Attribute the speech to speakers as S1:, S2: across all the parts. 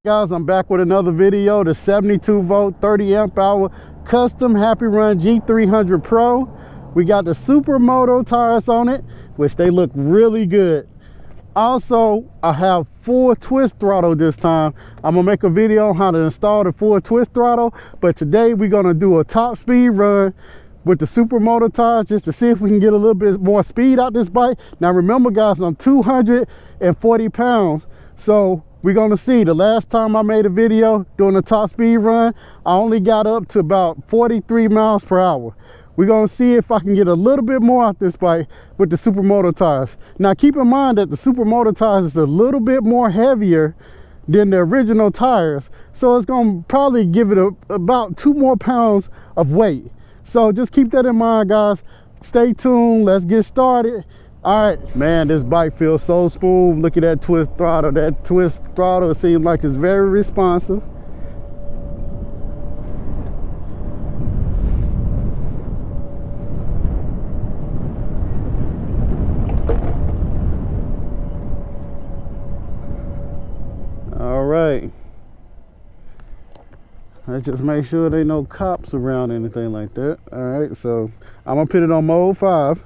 S1: Guys, I'm back with another video. The 72 volt 30 amp hour custom HappyRun G300 Pro. We got the Supermoto tires on it, which they look really good. Also, I have full twist throttle this time. I'm gonna make a video on how to install the full twist throttle, but today we're gonna do a top speed run with the Supermoto tires just to see if we can get a little bit more speed out this bike. Now remember guys, I'm 240 pounds, so we're gonna see. The last time I made a video doing a top speed run, I only got up to about 43 miles per hour. We're gonna see if I can get a little bit more out this bike with the Supermoto tires. Now keep in mind that the Supermoto tires is a little bit more heavier than the original tires, so it's gonna probably give it about 2 more pounds of weight. So just keep that in mind guys. Stay tuned, let's get started. All right, man, this bike feels so smooth. Look at that twist throttle. That twist throttle, it seems like it's very responsive. All right. Let's just make sure there ain't no cops around, anything like that. All right, so I'm gonna put it on mode 5.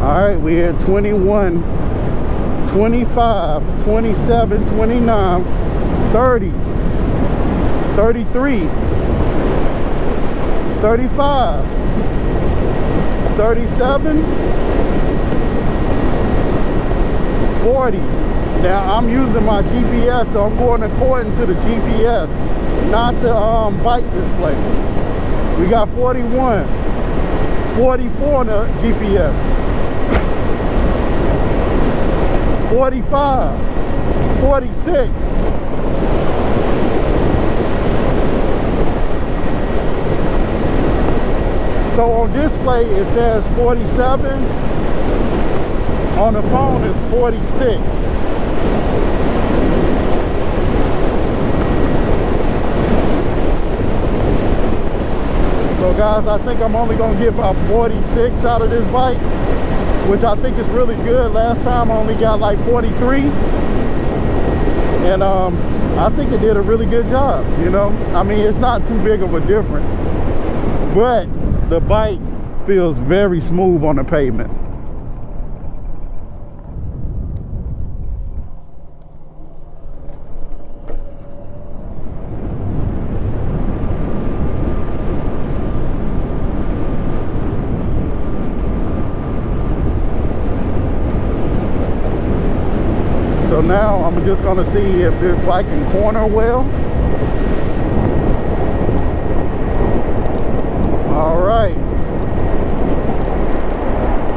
S1: All right, we at 21, 25, 27, 29, 30, 33, 35, 37, 40. Now I'm using my GPS, so I'm going according to the GPS, not the bike display. We got 41, 44 on the GPS. 45, 46, 47. So on display it says 47, on the phone it's 46. So guys, I think I'm only gonna get about 46 out of this bike, which I think is really good. Last time I only got like 43, and I think it did a really good job, you know. I mean, it's not too big of a difference, but the bike feels very smooth on the pavement. So now I'm just gonna see if this bike can corner well. All right.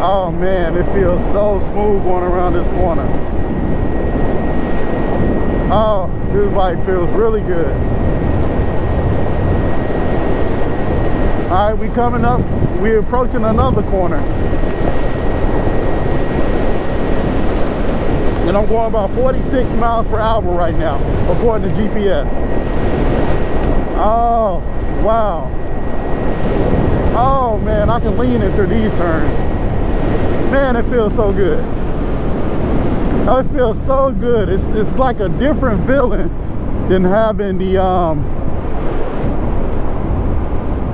S1: Oh man, it feels so smooth going around this corner. Oh, this bike feels really good. All right, we coming up, we're approaching another corner. And I'm going about 46 miles per hour right now, according to GPS. Oh, wow. Oh man, I can lean into these turns. Man, it feels so good. Oh, it feels so good. It's like a different feeling than having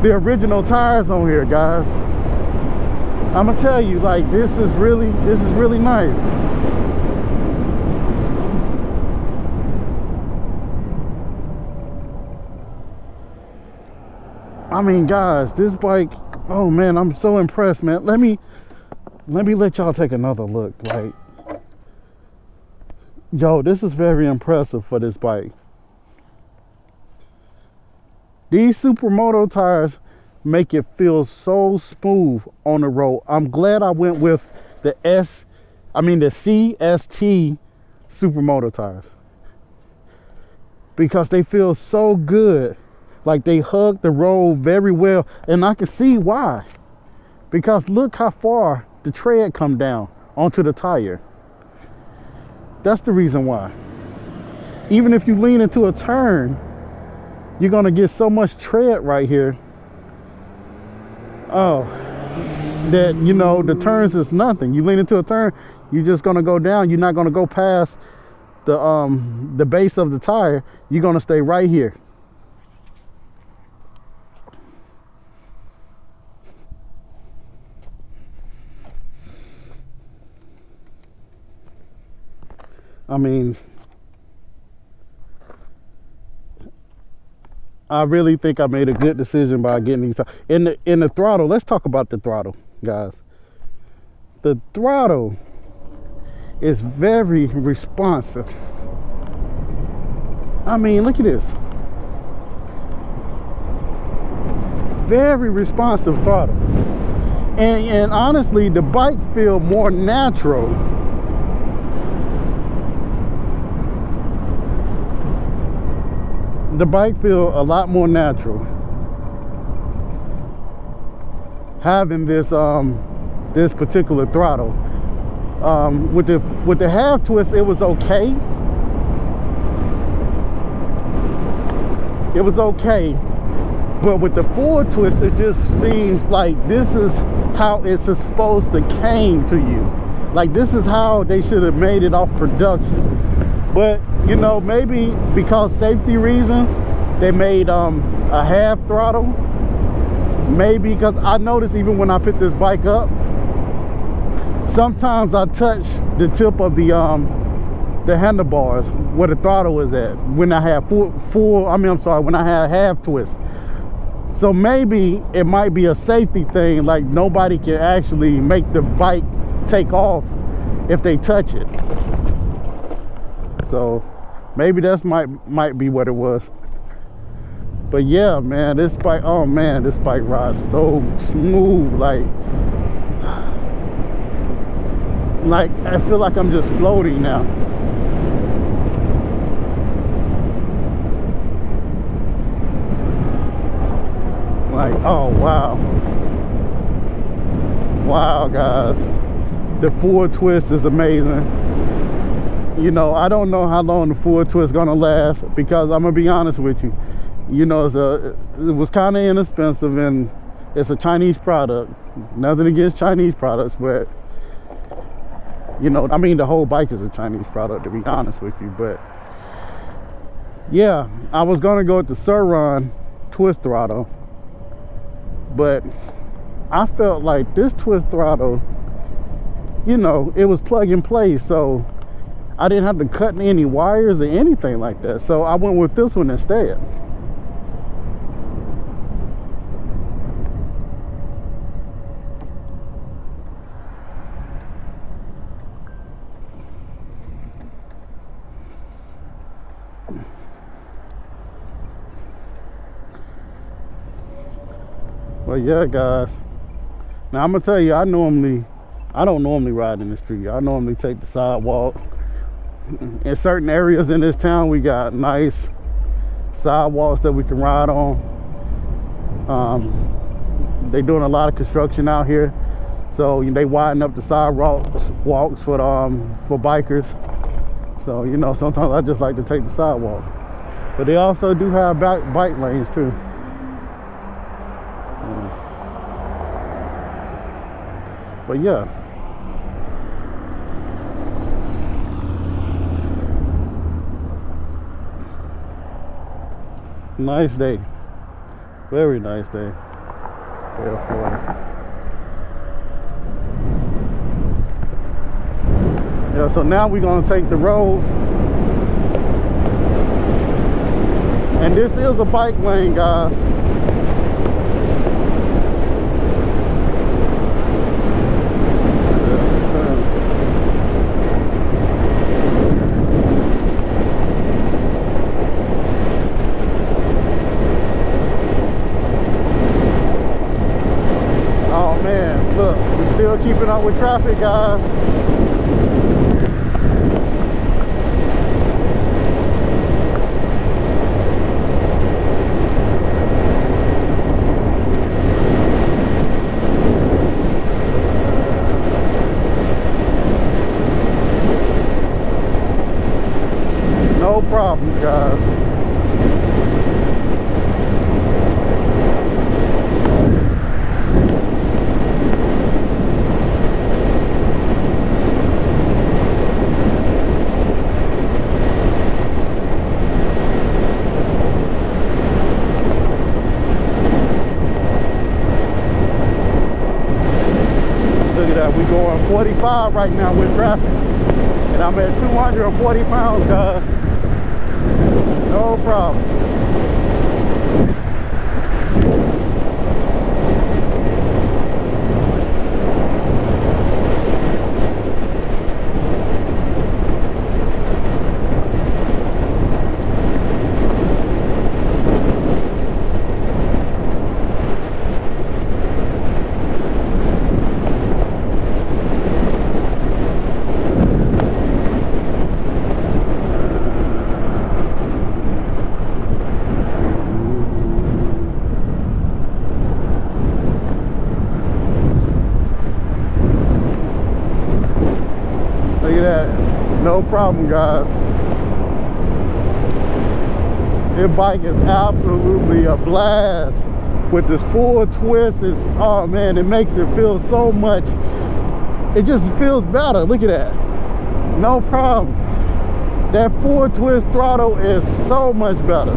S1: the original tires on here, guys. I'm gonna tell you, like, this is really nice. I mean, guys, this bike, oh man, I'm so impressed, man. Let me let y'all take another look. Like, yo, this is very impressive for this bike. These Supermoto tires make it feel so smooth on the road. I'm glad I went with the CST Supermoto tires, because they feel so good. Like, they hug the road very well, and I can see why. Because look how far the tread come down onto the tire. That's the reason why. Even if you lean into a turn, you're gonna get so much tread right here. Oh, that, you know, the turns is nothing. You lean into a turn, you're just gonna go down. You're not gonna go past the base of the tire. You're gonna stay right here. I mean, I really think I made a good decision by getting these. In the throttle, let's talk about the throttle, guys. The throttle is very responsive. I mean, look at this. Very responsive throttle. And honestly, the bike feels more natural. The bike feels a lot more natural having this this particular throttle. With the half twist, it was okay. It was okay, but with the full twist, it just seems like this is how it's supposed to came to you. Like, this is how they should have made it off production. But, you know, maybe because safety reasons, they made a half throttle. Maybe because I noticed even when I picked this bike up, sometimes I touch the tip of the handlebars where the throttle is at when I have when I have half twist. So maybe it might be a safety thing, like nobody can actually make the bike take off if they touch it. So maybe that's might be what it was. But yeah, man, this bike, oh man, this bike rides so smooth. Like I feel like I'm just floating now. Like, oh wow. Wow, guys. The full twist is amazing. You know, I don't know how long the full twist is gonna last, because I'm gonna be honest with you. You know, it was kind of inexpensive, and it's a Chinese product. Nothing against Chinese products, but you know, I mean, the whole bike is a Chinese product, to be honest with you. But yeah, I was gonna go with the Surron twist throttle, but I felt like this twist throttle, you know, it was plug and play, so I didn't have to cut any wires or anything like that. So I went with this one instead. Well, yeah, guys. Now I'm gonna tell you, I don't normally ride in the street. I normally take the sidewalk. In certain areas in this town, we got nice sidewalks that we can ride on. They doing a lot of construction out here, so they widen up the sidewalks for bikers. So, you know, sometimes I just like to take the sidewalk. But they also do have bike lanes too. But yeah, nice day, very nice day here in Florida. Yeah, so now we're gonna take the road, and this is a bike lane, guys. Still keeping up with traffic, guys. No problems, guys. 145 right now with traffic. And I'm at 240 pounds, guys. No problem. Look at that. No problem, guys. This bike is absolutely a blast. With this full twist, it's, oh man, it makes it feel so much. It just feels better. Look at that. No problem. That full twist throttle is so much better.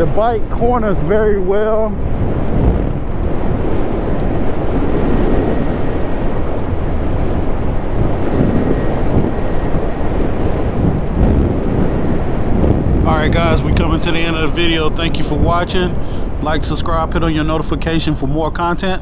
S1: The bike corners very well. Alright guys, we coming to the end of the video. Thank you for watching. Like, subscribe, hit on your notification for more content.